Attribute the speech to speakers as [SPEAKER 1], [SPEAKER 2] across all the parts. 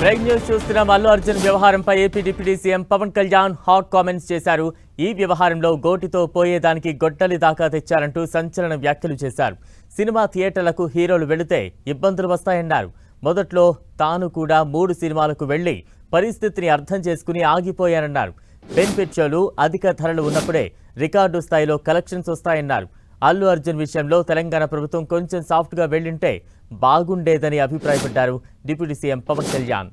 [SPEAKER 1] Break news చూస్తున్నాం. అల్లు అర్జున్ వ్యవహారంపై AP deputy CM Pawan Kalyan hot comments చేశారు. ఈ వ్యవహారంలో గోటితో పోయేదానికి గొడ్డలి దాకా తెచ్చారంటూ సంచలన వ్యాఖ్యలు చేశారు. సినిమా థియేటర్లకు హీరోలు వెళితే ఇబ్బందులు వస్తాయన్నారు. మొదట్లో తాను కూడా 3 సినిమాలకు వెళ్లి పరిస్థితిని అర్థం చేసుకుని ఆగిపోయారన్నారు. బెనిఫిట్ షోలు అధిక ధరలు ఉన్నప్పుడే రికార్డు స్థాయిలో కలెక్షన్స్ వస్తాయన్నారు. అల్లు అర్జున్ విషయంలో తెలంగాణ ప్రభుత్వం కొంచెం సాఫ్ట్గా వెళ్లింటే బాగుండేదని అభిప్రాయపడ్డారు deputy CM Pawan Kalyan.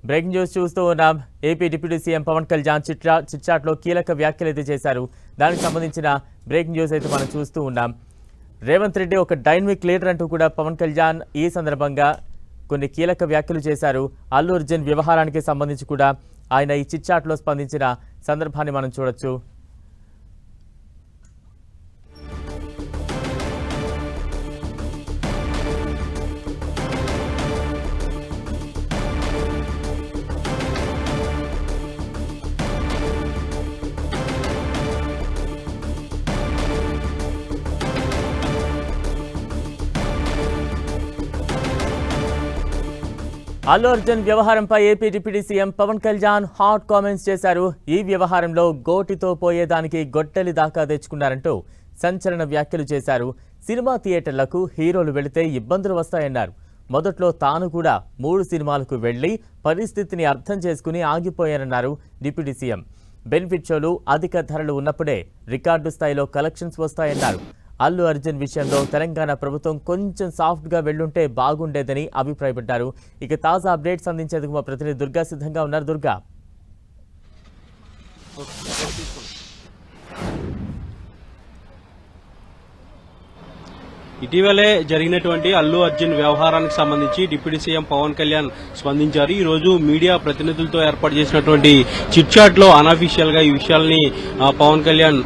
[SPEAKER 1] Breaking news చూస్తూ ఉన్నాం. AP deputy CM Pawan Kalyan చిట్చాట్లో కీలక వ్యాఖ్యలు అయితే చేశారు. దానికి సంబంధించిన బ్రేకింగ్ న్యూస్ అయితే మనం చూస్తూ ఉన్నాం. రేవంత్ రెడ్డి ఒక డైనమిక్ లీడర్ అంటూ కూడా పవన్ కళ్యాణ్ ఈ సందర్భంగా కొన్ని కీలక వ్యాఖ్యలు చేశారు. అల్లు అర్జున్ వ్యవహారానికి సంబంధించి కూడా ఆయన ఈ చిట్చాట్లో స్పందించిన సందర్భాన్ని మనం చూడొచ్చు. అల్లు అర్జున్ వ్యవహారంపై AP deputy CM Pawan Kalyan hot comments చేశారు. ఈ వ్యవహారంలో గోటితో పోయేదానికి గొడ్డలి దాకా తెచ్చుకున్నారంటూ సంచలన వ్యాఖ్యలు చేశారు. సినిమా థియేటర్లకు హీరోలు వెళితే ఇబ్బందులు వస్తాయన్నారు. మొదట్లో తాను కూడా 3 సినిమాలకు వెళ్లి పరిస్థితిని అర్థం చేసుకుని ఆగిపోయారన్నారు డిప్యూటీ సీఎం. బెనిఫిట్ షోలు అధిక ధరలు ఉన్నప్పుడే రికార్డు స్థాయిలో కలెక్షన్స్ వస్తాయన్నారు. అల్లు అర్జున్ విషయంలో తెలంగాణ ప్రభుత్వం కొంచెం సాఫ్ట్గా వెళ్లుంటే బాగుండేదని అభిప్రాయపడ్డారు. ఇక తాజా అప్డేట్స్ అందించేందుకు మా ప్రతినిధి దుర్గా సిద్ధంగా ఉన్నారు. దుర్గా,
[SPEAKER 2] ఇటీవలే జరిగినటువంటి అల్లు అర్జున్ వ్యవహారానికి సంబంధించి డిప్యూటీ సీఎం పవన్ కళ్యాణ్ స్పందించారు. ఈ రోజు మీడియా ప్రతినిధులతో ఏర్పాటు చేసినటువంటి చిట్ చాట్ లో అనఫీషియల్ గా ఈ విషయాల్ని పవన్ కళ్యాణ్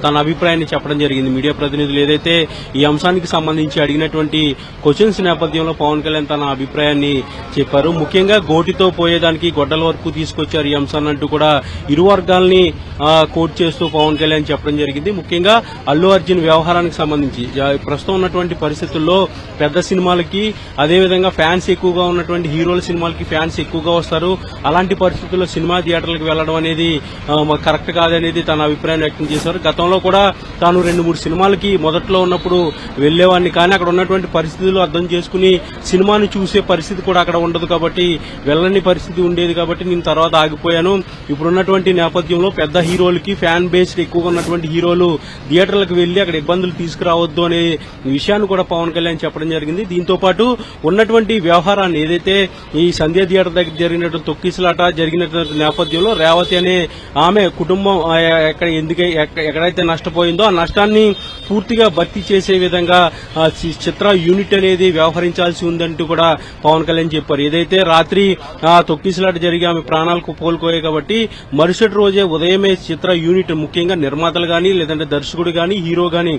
[SPEAKER 2] తన అభిప్రాయాన్ని చెప్పడం జరిగింది. మీడియా ప్రతినిధులు ఏదైతే ఈ అంశానికి సంబంధించి అడిగినటువంటి క్వశ్చన్స్ నేపథ్యంలో పవన్ కళ్యాణ్ తన అభిప్రాయాన్ని చెప్పారు. ముఖ్యంగా గోటితో పోయేదానికి గొడ్డల వరకు తీసుకొచ్చారు ఈ అంశాన్ని అంటూ కూడా ఇరు వర్గాల్ని కోట్ చేస్తూ పవన్ కళ్యాణ్ చెప్పడం జరిగింది. ముఖ్యంగా అల్లు అర్జున్ వ్యవహారానికి సంబంధించి ప్రస్తుతం ఉన్నటువంటి పరిస్థితుల్లో పెద్ద సినిమాలకి అదేవిధంగా ఫ్యాన్స్ ఎక్కువగా ఉన్నటువంటి హీరోల సినిమాలకి ఫ్యాన్స్ ఎక్కువగా వస్తారు. అలాంటి పరిస్థితుల్లో సినిమా థియేటర్లకు వెళ్లడం అనేది కరెక్ట్ కాదనేది తన అభిప్రాయం వ్యక్తం చేశారు. గతంలో కూడా తాను 2-3 సినిమాలకి మొదట్లో ఉన్నప్పుడు వెళ్లేవాడిని, కానీ అక్కడ ఉన్నటువంటి పరిస్థితులు అర్థం చేసుకుని సినిమాని చూసే పరిస్థితి కూడా అక్కడ ఉండదు కాబట్టి వెళ్లని పరిస్థితి ఉండేది కాబట్టి నేను తర్వాత ఆగిపోయాను. ఇప్పుడున్నటువంటి నేపథ్యంలో పెద్ద హీరోలకి ఫ్యాన్ బేస్డ్ ఎక్కువగా ఉన్నటువంటి హీరోలు థియేటర్లకు వెళ్లి అక్కడ ఇబ్బందులు తీసుకురావద్దు అనే విషయాన్ని కూడా పవన్ కళ్యాణ్ చెప్పడం జరిగింది. దీంతో పాటు ఉన్నటువంటి వ్యవహారాన్ని ఏదైతే ఈ సంధ్య థియేటర్ దగ్గర జరిగినటువంటి తొక్కిసలాట జరిగినటువంటి నేపథ్యంలో రేవతి అనే ఆమె కుటుంబం ఎక్కడైతే నష్టపోయిందో ఆ నష్టాన్ని పూర్తిగా భర్తీ చేసే విధంగా చిత్ర యూనిట్ అనేది వ్యవహరించాల్సి ఉందంటూ కూడా పవన్ కళ్యాణ్ చెప్పారు. ఏదైతే రాత్రి తొక్కిసలాట జరిగి ఆమె ప్రాణాలకు కోలుకోయాయి కాబట్టి మరుసటి రోజే ఉదయమే చిత్ర యూనిట్ ముఖ్యంగా నిర్మాతలు గాని లేదంటే దర్శకుడు గాని హీరో గాని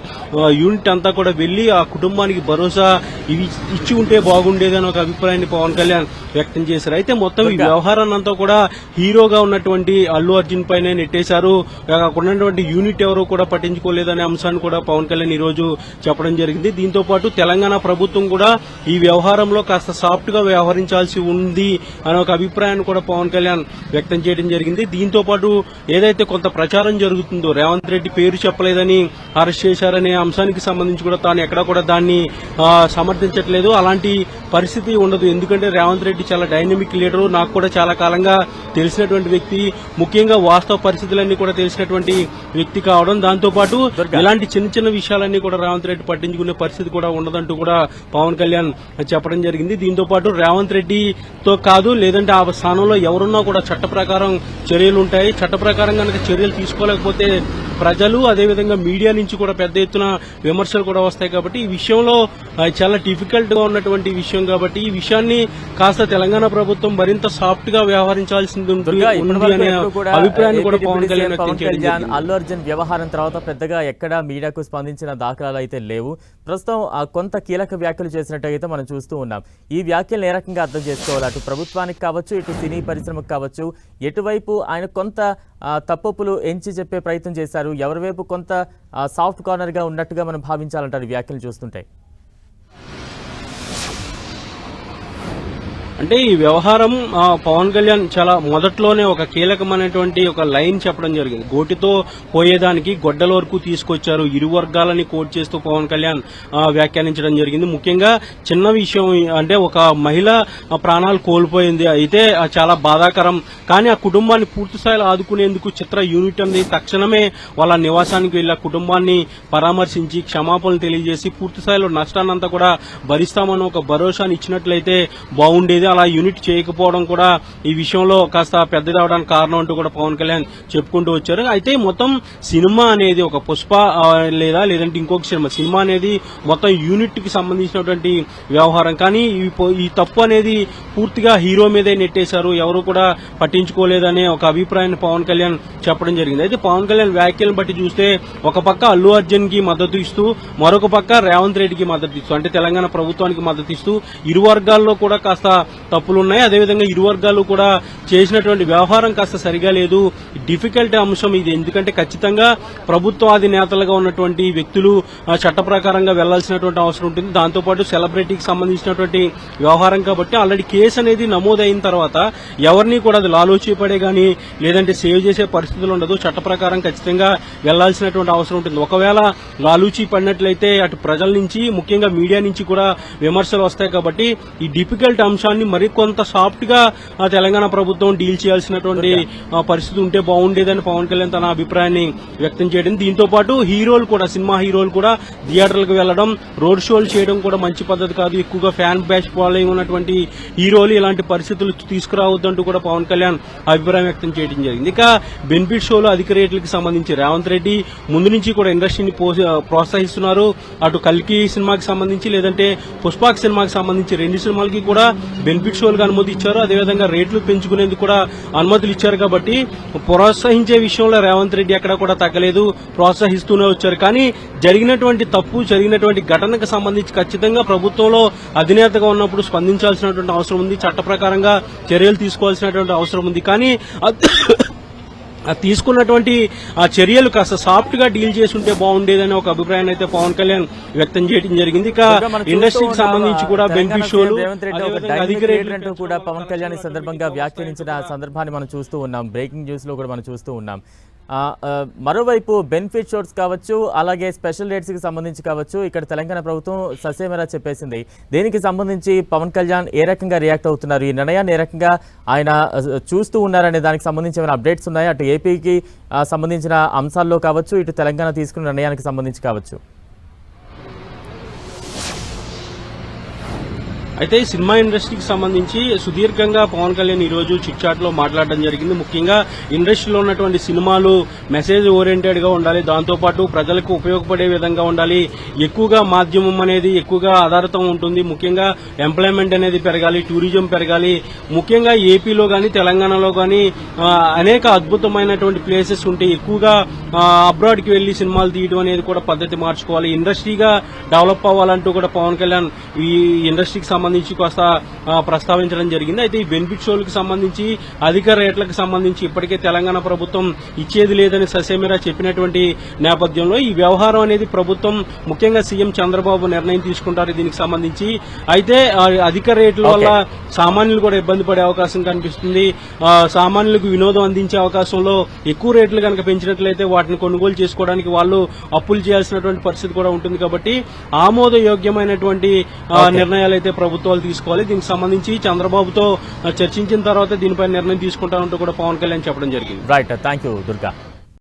[SPEAKER 2] యూనిట్ అంతా కూడా వెళ్లి ఆ కుటుంబానికి భరోసా ఇచ్చి ఉంటే బాగుండేదని ఒక అభిప్రాయాన్ని పవన్ కళ్యాణ్ వ్యక్తం చేశారు. అయితే మొత్తం ఈ వ్యవహారాన్ని అంతా కూడా హీరోగా ఉన్నటువంటి అల్లు అర్జున్ పైనే నెట్టేశారు. అక్కడ ఉన్నటువంటి యూనిట్ ఎవరో కూడా పట్టించుకోలేదనే అంశాన్ని కూడా పవన్ కళ్యాణ్ ఈ రోజు చెప్పడం జరిగింది. దీంతో పాటు తెలంగాణ ప్రభుత్వం కూడా ఈ వ్యవహారంలో కాస్త సాఫ్ట్ గా వ్యవహరించాల్సి ఉంది అనే ఒక అభిప్రాయాన్ని కూడా పవన్ కళ్యాణ్ వ్యక్తం చేయడం జరిగింది. దీంతో పాటు ఏదైతే కొంత ప్రచారం జరుగుతుందో రేవంత్ రెడ్డి పేరు చెప్పలేదని అరెస్ట్ చేశారనే అంశానికి సంబంధించి కూడా తాను ఎక్కడా కూడా దాన్ని సమర్థించట్లేదు. అలాంటి పరిస్థితి ఉండదు. ఎందుకంటే రేవంత్ రెడ్డి చాలా డైనమిక్ లీడరు, నాకు కూడా చాలా కాలంగా తెలిసినటువంటి వ్యక్తి, ముఖ్యంగా వాస్తవ పరిస్థితులన్నీ కూడా తెలిసినటువంటి వ్యక్తి కావడం, దాంతో పాటు ఇలాంటి చిన్న చిన్న విషయాలన్నీ కూడా రేవంత్ రెడ్డి పట్టించుకునే పరిస్థితి కూడా ఉండదంటూ కూడా పవన్ కళ్యాణ్ చెప్పడం జరిగింది. దీంతో పాటు రేవంత్ రెడ్డితో కాదు లేదంటే ఆ స్థానంలో ఎవరున్నా కూడా చట్ట ప్రకారం చర్యలు ఉంటాయి. చట్ట ప్రకారం కనుక చర్యలు తీసుకోలేకపోతే ప్రజలు అదేవిధంగా మీడియా నుంచి కూడా పెద్ద ఎత్తున విమర్శలు కూడా వస్తాయి కాబట్టి ఈ విషయంలో చాలా డిఫికల్ట్ గా ఉన్నటువంటి విషయం కాబట్టి ఈ విషయాన్ని కాస్త తెలంగాణ ప్రభుత్వం మరింత సాఫ్ట్ గా వ్యవహరించాల్సింది అనే అభిప్రాయాన్ని కూడా పవన్ కళ్యాణ్ వ్యక్తం చేయడం.
[SPEAKER 1] అల్లు అర్జున్ వ్యవహారం తర్వాత పెద్దగా ఎక్కడా మీడియాకు స్పందించిన దాఖలాలు అయితే లేవు. ప్రస్తుతం కొంత కీలక వ్యాఖ్యలు చేసినట్టయితే మనం చూస్తూ ఉన్నాం. ఈ వ్యాఖ్యలు ఏ రకంగా అర్థం చేసుకోవాలి? అటు ప్రభుత్వానికి కావచ్చు, ఇటు సినీ పరిశ్రమకు కావచ్చు, ఎటువైపు ఆయన కొంత తప్పులు ఎంచి చెప్పే ప్రయత్నం చేశారు, ఎవరి వైపు కొంత సాఫ్ట్ కార్నర్ గా ఉన్నట్టుగా మనం భావించాలంటారు ఈ వ్యాఖ్యలు చూస్తుంటే?
[SPEAKER 2] అంటే ఈ వ్యవహారం పవన్ కళ్యాణ్ చాలా మొదట్లోనే ఒక కీలకమైనటువంటి ఒక లైన్ చెప్పడం జరిగింది. గోటితో పోయేదానికి గొడ్డల వరకు తీసుకొచ్చారు, ఇరు వర్గాలని కోట్ చేస్తూ పవన్ కళ్యాణ్ వ్యాఖ్యానించడం జరిగింది. ముఖ్యంగా చిన్న విషయం అంటే ఒక మహిళ ప్రాణాలు కోల్పోయింది, అయితే చాలా బాధాకరం. కానీ ఆ కుటుంబాన్ని పూర్తి స్థాయిలో ఆదుకునేందుకు చిత్ర యూనిట్ అనేది తక్షణమే వాళ్ళ నివాసానికి వెళ్లి ఆ కుటుంబాన్ని పరామర్శించి క్షమాపణలు తెలియజేసి పూర్తి స్థాయిలో నష్టాన్నంతా కూడా భరిస్తామని ఒక భరోసాని ఇచ్చినట్లయితే బాగుండేది. అలా యూనిట్ చేయకపోవడం కూడా ఈ విషయంలో కాస్త పెద్దదవడానికి కారణం అంటూ కూడా పవన్ కళ్యాణ్ చెప్పుకుంటూ వచ్చారు. అయితే మొత్తం సినిమా అనేది ఒక పుష్ప లేదంటే ఇంకొక సినిమా అనేది మొత్తం యూనిట్ కి సంబంధించినటువంటి వ్యవహారం. కానీ ఈ తప్పు అనేది పూర్తిగా హీరో మీదే నెట్టేశారు, ఎవరు కూడా పట్టించుకోలేదనే ఒక అభిప్రాయాన్ని పవన్ కళ్యాణ్ చెప్పడం జరిగింది. అయితే పవన్ కళ్యాణ్ వ్యాఖ్యలను బట్టి చూస్తే ఒక పక్క అల్లు అర్జున్ కి మద్దతు ఇస్తూ మరొక పక్క రేవంత్ రెడ్డికి మద్దతు ఇస్తూ అంటే తెలంగాణ ప్రభుత్వానికి మద్దతు ఇస్తూ ఇరు వర్గాల్లో కూడా కాస్త తప్పులున్నాయి. అదేవిధంగా ఇరు వర్గాలు కూడా చేసినటువంటి వ్యవహారం కాస్త సరిగా లేదు, డిఫికల్ట్ అంశం ఇది. ఎందుకంటే ఖచ్చితంగా ప్రభుత్వాది నేతలుగా ఉన్నటువంటి వ్యక్తులు చట్ట ప్రకారంగా వెళ్లాల్సినటువంటి అవసరం ఉంటుంది. దాంతోపాటు సెలబ్రిటీకి సంబంధించినటువంటి వ్యవహారం కాబట్టి ఆల్రెడీ కేసు అనేది నమోదైన తర్వాత ఎవరిని కూడా అది లాలోచిపడే గానీ లేదంటే సేవ్ చేసే పరిస్థితులు ఉండదు. చట్ట ప్రకారం ఖచ్చితంగా వెళ్లాల్సినటువంటి అవసరం ఉంటుంది. ఒకవేళ లాలూచి పడినట్లయితే అటు ప్రజల నుంచి ముఖ్యంగా మీడియా నుంచి కూడా విమర్శలు వస్తాయి. కాబట్టి ఈ డిఫికల్ట్ అంశాన్ని మరికొంత సాఫ్ట్ గా తెలంగాణ ప్రభుత్వం డీల్ చేయాల్సినటువంటి పరిస్థితి ఉంటే బాగుండేదని పవన్ కళ్యాణ్ తన అభిప్రాయాన్ని వ్యక్తం చేయడం. దీంతో పాటు హీరోలు కూడా సినిమా హీరోలు కూడా థియేటర్లకు వెళ్లడం, రోడ్ షోలు చేయడం కూడా మంచి పద్ధతి కాదు. ఎక్కువగా ఫ్యాన్ బ్యాచ్ ఫాలోయింగ్ ఉన్నటువంటి హీరోలు ఇలాంటి పరిస్థితులు తీసుకురావద్దంటూ కూడా పవన్ కళ్యాణ్ అభిప్రాయం వ్యక్తం చేయడం జరిగింది. ఇక బెనిఫిట్ షోలు అధిక రేట్లకు సంబంధించి రేవంత్ రెడ్డి ముందు నుంచి కూడా ఇండస్ట్రీని ప్రోత్సహిస్తున్నారు. అటు కల్కి సినిమాకి సంబంధించి లేదంటే పుష్పక్ సినిమాకి సంబంధించి రెండు సినిమాలకి కూడా బెనిఫిట్ షోలుగా అనుమతి ఇచ్చారు. అదేవిధంగా రేట్లు పెంచుకునేందుకు కూడా అనుమతులు ఇచ్చారు. కాబట్టి ప్రోత్సహించే విషయంలో రేవంత్ రెడ్డి ఎక్కడ కూడా తగ్గలేదు, ప్రోత్సహిస్తూనే వచ్చారు. కానీ జరిగినటువంటి తప్పు జరిగినటువంటి ఘటనకు సంబంధించి ఖచ్చితంగా ప్రభుత్వంలో అధినేతగా ఉన్నప్పుడు స్పందించాల్సినటువంటి అవసరం ఉంది, చట్ట ప్రకారంగా చర్యలు తీసుకోవాల్సినటువంటి అవసరం ఉంది. కానీ తీసుకున్నటువంటి ఆ చర్యలు కాస్త సాఫ్ట్ గా డీల్ చేసి ఉంటే బాగుండేదని ఒక అభిప్రాయాన్ని అయితే పవన్ కళ్యాణ్ వ్యక్తం చేయడం జరిగింది. ఇక ఇండస్ట్రీకి సంబంధించి కూడా బెనిఫిట్ షోలు
[SPEAKER 1] కూడా పవన్ కళ్యాణ్ ఈ సందర్భంగా వ్యాఖ్యానించిన సందర్భాన్ని మనం చూస్తూ ఉన్నాం. బ్రేకింగ్ న్యూస్ లో కూడా మనం చూస్తూ ఉన్నాం. మరోవైపు బెనిఫిట్ షోస్ కావచ్చు, అలాగే స్పెషల్ రేట్స్ కి సంబంధించి కావచ్చు, ఇక్కడ తెలంగాణ ప్రభుత్వం ససేమరా చెప్పేసింది. దీనికి సంబంధించి పవన్ కళ్యాణ్ ఏ రకంగా రియాక్ట్ అవుతున్నారు, ఈ నిర్ణయాన్ని ఏ రకంగా ఆయన చూస్తూ ఉన్నారనే దానికి సంబంధించి ఏమైనా అప్డేట్స్ ఉన్నాయి? అటు ఏపీకి సంబంధించిన అంశాల్లో కావచ్చు, ఇటు తెలంగాణ తీసుకున్న నిర్ణయానికి సంబంధించి కావచ్చు.
[SPEAKER 2] అయితే సినిమా ఇండస్ట్రీకి సంబంధించి సుదీర్ఘంగా పవన్ కళ్యాణ్ ఈ రోజు చిట్ చాట్ లో మాట్లాడడం జరిగింది. ముఖ్యంగా ఇండస్ట్రీలో ఉన్నటువంటి సినిమాలు మెసేజ్ ఓరియంటెడ్ గా ఉండాలి, దాంతోపాటు ప్రజలకు ఉపయోగపడే విధంగా ఉండాలి. ఎక్కువగా మాధ్యమం అనేది ఎక్కువగా ఆధారితం ఉంటుంది. ముఖ్యంగా ఎంప్లాయ్మెంట్ అనేది పెరగాలి, టూరిజం పెరగాలి. ముఖ్యంగా ఏపీలో గానీ తెలంగాణలో గానీ అనేక అద్భుతమైనటువంటి ప్లేసెస్ ఉంటాయి. ఎక్కువగా అబ్రాడ్ కి వెళ్లి సినిమాలు తీయడం అనేది కూడా పద్ధతి మార్చుకోవాలి. ఇండస్ట్రీగా డెవలప్ అవ్వాలంటూ కూడా పవన్ కళ్యాణ్ ఈ ఇండస్ట్రీకి సంబంధించి కాస్త ప్రస్తావించడం జరిగింది. అయితే ఈ బెనిఫిట్ షోలకు సంబంధించి అధిక రేట్లకు సంబంధించి ఇప్పటికే తెలంగాణ ప్రభుత్వం ఇచ్చేది లేదని ససేమిరా చెప్పినటువంటి నేపథ్యంలో ఈ వ్యవహారం అనేది ప్రభుత్వం ముఖ్యంగా సీఎం చంద్రబాబు నిర్ణయం తీసుకుంటారు దీనికి సంబంధించి. అయితే అధిక రేట్ల వల్ల సామాన్యులు కూడా ఇబ్బంది పడే అవకాశం కనిపిస్తుంది. సామాన్యులకు వినోదం అందించే అవకాశంలో ఎక్కువ రేట్లు కనుక పెంచినట్లయితే వాటిని కొనుగోలు చేసుకోవడానికి వాళ్ళు అప్పులు చేయాల్సినటువంటి పరిస్థితి కూడా ఉంటుంది. కాబట్టి ఆమోదయోగ్యమైనటువంటి నిర్ణయాలు అయితే ప్రభుత్వాలు తీసుకోవాలి. దీనికి సంబంధించి చంద్రబాబుతో చర్చించిన తర్వాత దీనిపై నిర్ణయం తీసుకుంటామంటూ కూడా పవన్ కళ్యాణ్ చెప్పడం జరిగింది.
[SPEAKER 1] Right, thank you Durga.